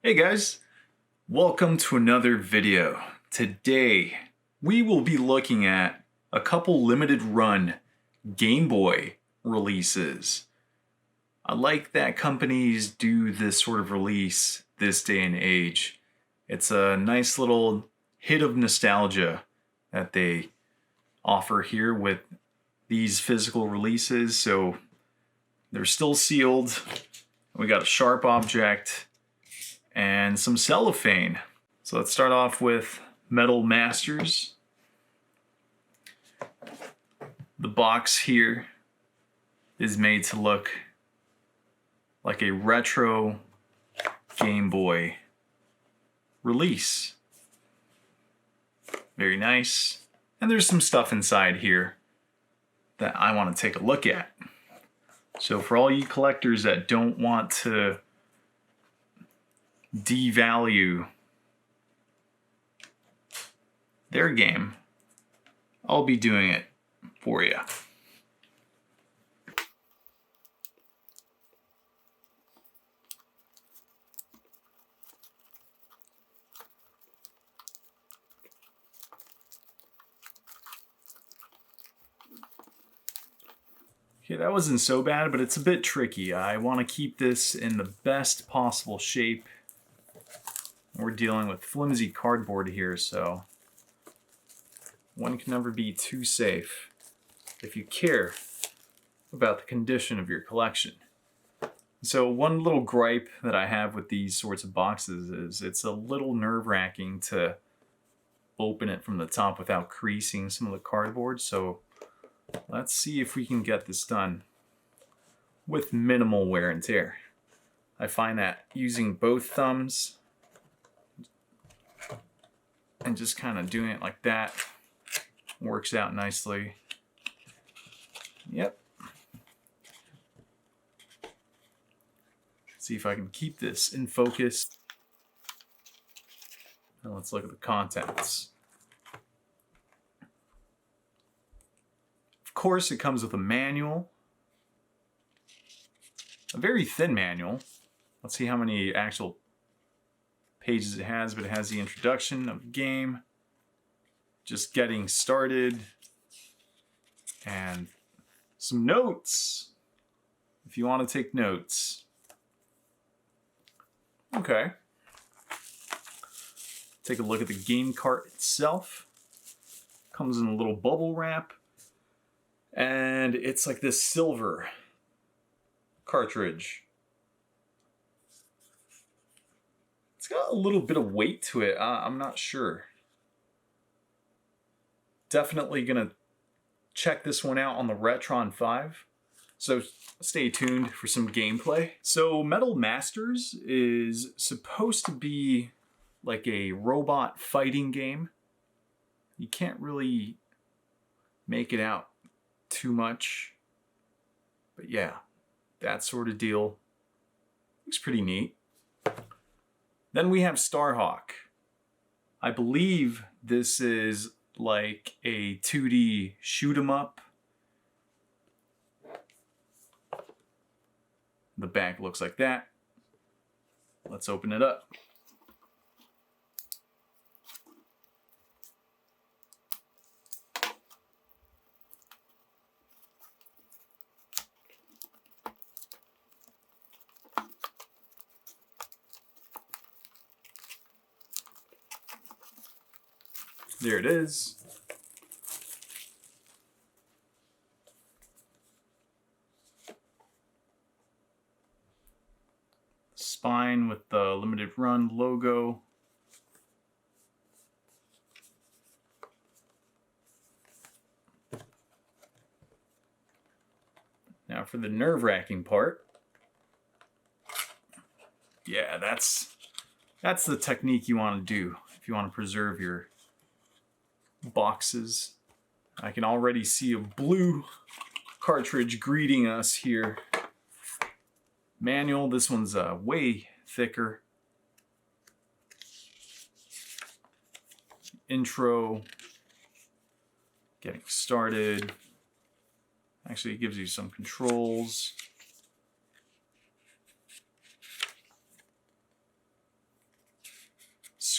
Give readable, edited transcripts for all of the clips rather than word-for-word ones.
Hey guys, welcome to another video. Today we will be looking at a couple limited run Game Boy releases. I like that companies do this sort of release this day and age. It's a nice little hit of nostalgia that they offer here with these physical releases. So they're still sealed. We got a sharp object and some cellophane. So let's start off with Metal Masters. The box here is made to look like a retro Game Boy release. Very nice. And there's some stuff inside here that I want to take a look at. So for all you collectors that don't want to devalue their game, I'll be doing it for you. Okay, that wasn't so bad, but it's a bit tricky. I want to keep this in the best possible shape. We're dealing with flimsy cardboard here, so one can never be too safe if you care about the condition of your collection. So one little gripe that I have with these sorts of boxes is it's a little nerve-wracking to open it from the top without creasing some of the cardboard. So let's see if we can get this done with minimal wear and tear. I find that using both thumbs and just kind of doing it like that works out nicely. Yep. See if I can keep this in focus. And let's look at the contents. Of course, it comes with a manual. A very thin manual. Let's see how many actual pages it has, but it has the introduction of the game, just getting started, and some notes if you want to take notes. Okay. Take a look at the game cart itself. Comes in a little bubble wrap, and it's like this silver cartridge. It's got a little bit of weight to it. I'm not sure. Definitely gonna check this one out on the Retron 5. So stay tuned for some gameplay. So Metal Masters is supposed to be like a robot fighting game. You can't really make it out too much. But yeah, that sort of deal. Looks pretty neat. Then we have Starhawk. I believe this is like a 2D shoot 'em up. The back looks like that. Let's open it up. There it is. Spine with the limited run logo. Now for the nerve-wracking part. Yeah, that's the technique you want to do if you want to preserve your boxes. I can already see a blue cartridge greeting us here. Manual, this one's way thicker. Intro, getting started. Actually, it gives you some controls.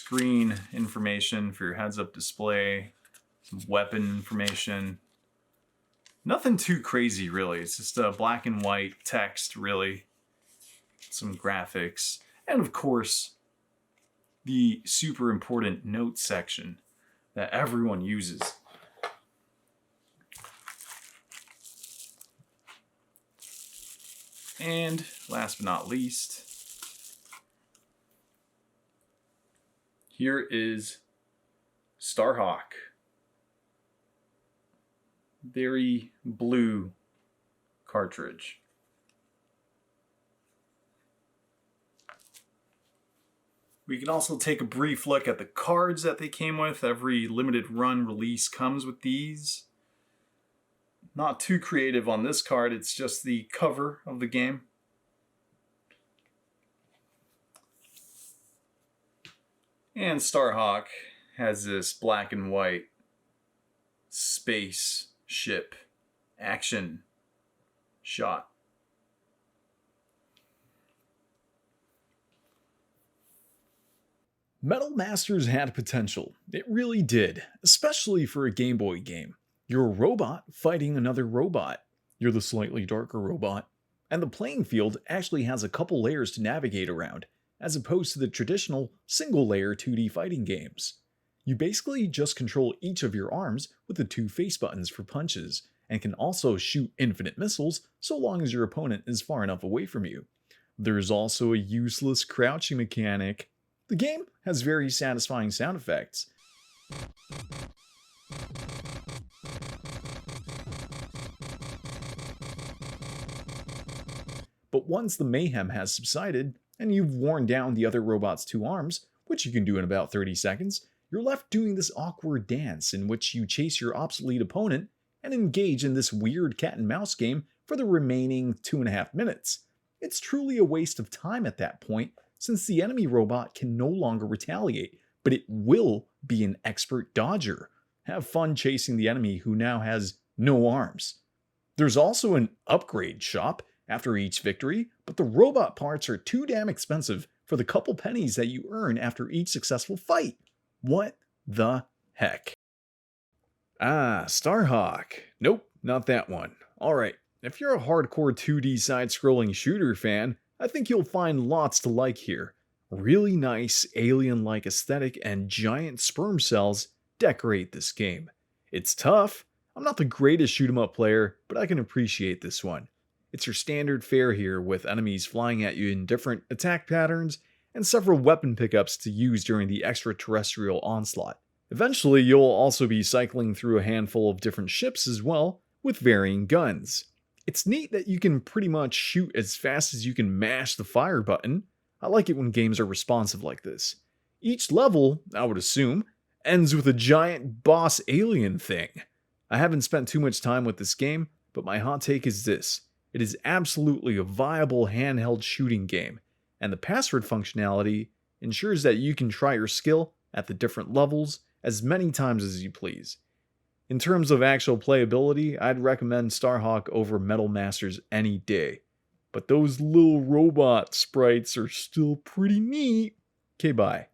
screen information for your heads-up display, some weapon information. Nothing too crazy, really. It's just a black and white text, really. Some graphics. And of course, the super important notes section that everyone uses. And last but not least, here is Starhawk. Very blue cartridge. We can also take a brief look at the cards that they came with. Every limited run release comes with these. Not too creative on this card, it's just the cover of the game. And Starhawk has this black and white space ship action shot. Metal Masters had potential. It really did, especially for a Game Boy game. You're a robot fighting another robot. You're the slightly darker robot. And the playing field actually has a couple layers to navigate around, as opposed to the traditional single-layer 2D fighting games. You basically just control each of your arms with the two face buttons for punches, and can also shoot infinite missiles so long as your opponent is far enough away from you. There's also a useless crouching mechanic. The game has very satisfying sound effects. But once the mayhem has subsided, and you've worn down the other robot's two arms, which you can do in about 30 seconds, you're left doing this awkward dance in which you chase your obsolete opponent and engage in this weird cat and mouse game for the remaining 2.5 minutes. It's truly a waste of time at that point, since the enemy robot can no longer retaliate, but it will be an expert dodger. Have fun chasing the enemy who now has no arms. There's also an upgrade shop after each victory, but the robot parts are too damn expensive for the couple pennies that you earn after each successful fight. What the heck? Starhawk. Nope, not that one. Alright, if you're a hardcore 2D side-scrolling shooter fan, I think you'll find lots to like here. Really nice alien-like aesthetic and giant sperm cells decorate this game. It's tough. I'm not the greatest shoot-'em-up player, but I can appreciate this one. It's your standard fare here, with enemies flying at you in different attack patterns and several weapon pickups to use during the extraterrestrial onslaught. Eventually, you'll also be cycling through a handful of different ships as well, with varying guns. It's neat that you can pretty much shoot as fast as you can mash the fire button. I like it when games are responsive like this. Each level, I would assume, ends with a giant boss alien thing. I haven't spent too much time with this game, but my hot take is this. It is absolutely a viable handheld shooting game, and the password functionality ensures that you can try your skill at the different levels as many times as you please. In terms of actual playability, I'd recommend Starhawk over Metal Masters any day. But those little robot sprites are still pretty neat. Okay, bye.